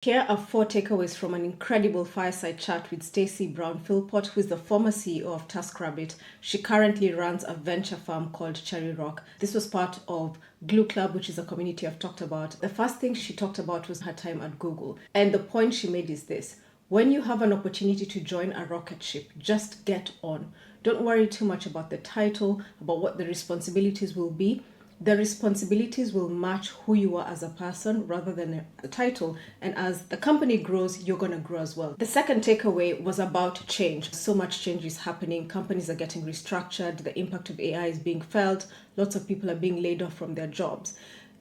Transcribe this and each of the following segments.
Here are 4 takeaways from an incredible fireside chat with Stacy Brown-Philpot, who is the former CEO of TaskRabbit. She currently runs a venture firm called Cherry Rock. This was part of Glue Club, which is a community I've talked about. The first thing she talked about was her time at Google. And the point she made is this: when you have an opportunity to join a rocket ship, just get on. Don't worry too much about the title, about what the responsibilities will be. The responsibilities will match who you are as a person rather than a title. And as the company grows, you're going to grow as well. The second takeaway was about change. So much change is happening. Companies are getting restructured. The impact of AI is being felt. Lots of people are being laid off from their jobs.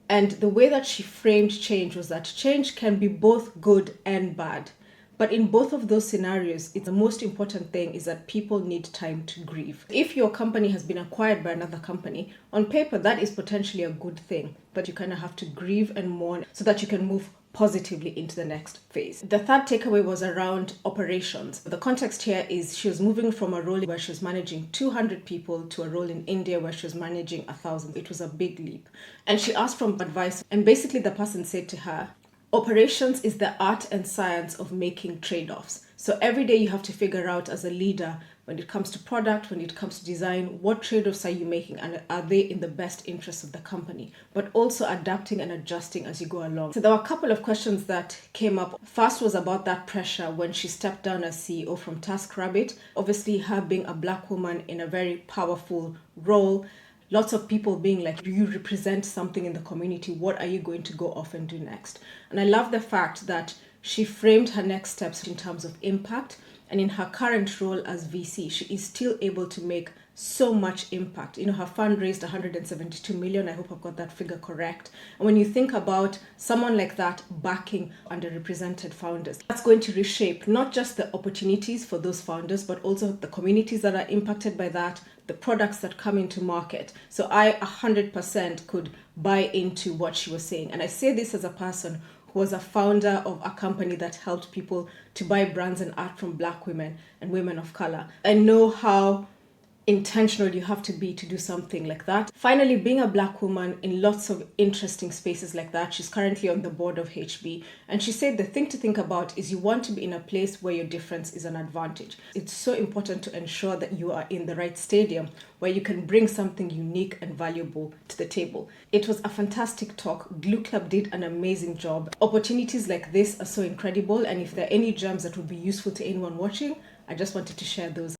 And the way that she framed change was that change can be both good and bad. But in both of those scenarios, the most important thing is that people need time to grieve. If your company has been acquired by another company, on paper, that is potentially a good thing. But you kind of have to grieve and mourn so that you can move positively into the next phase. The third takeaway was around operations. The context here is she was moving from a role where she was managing 200 people to a role in India where she was managing 1,000. It was a big leap. And she asked for advice. And basically the person said to her, operations is the art and science of making trade-offs. So every day you have to figure out as a leader, when it comes to product, when it comes to design, what trade-offs are you making and are they in the best interest of the company? But also adapting and adjusting as you go along. So there were a couple of questions that came up. First was about that pressure when she stepped down as CEO from TaskRabbit. Obviously, her being a Black woman in a very powerful role, lots of people being like, you represent something in the community. What are you going to go off and do next? And I love the fact that she framed her next steps in terms of impact. And in her current role as VC, she is still able to make so much impact. Her fund raised 172 million. I hope I've got that figure correct. And when you think about someone like that backing underrepresented founders, that's going to reshape not just the opportunities for those founders, but also the communities that are impacted by that, the products that come into market. So I 100% could buy into what she was saying. And I say this as a person who was a founder of a company that helped people to buy brands and art from Black women and women of color. I know how intentional you have to be to do something like that. Finally, being a Black woman in lots of interesting spaces like that, she's currently on the board of HB, and she said the thing to think about is you want to be in a place where your difference is an advantage. It's so important to ensure that you are in the right stadium where you can bring something unique and valuable to the table. It was a fantastic talk. Glue Club did an amazing job. Opportunities like this are so incredible, and if there are any gems that would be useful to anyone watching, I just wanted to share those.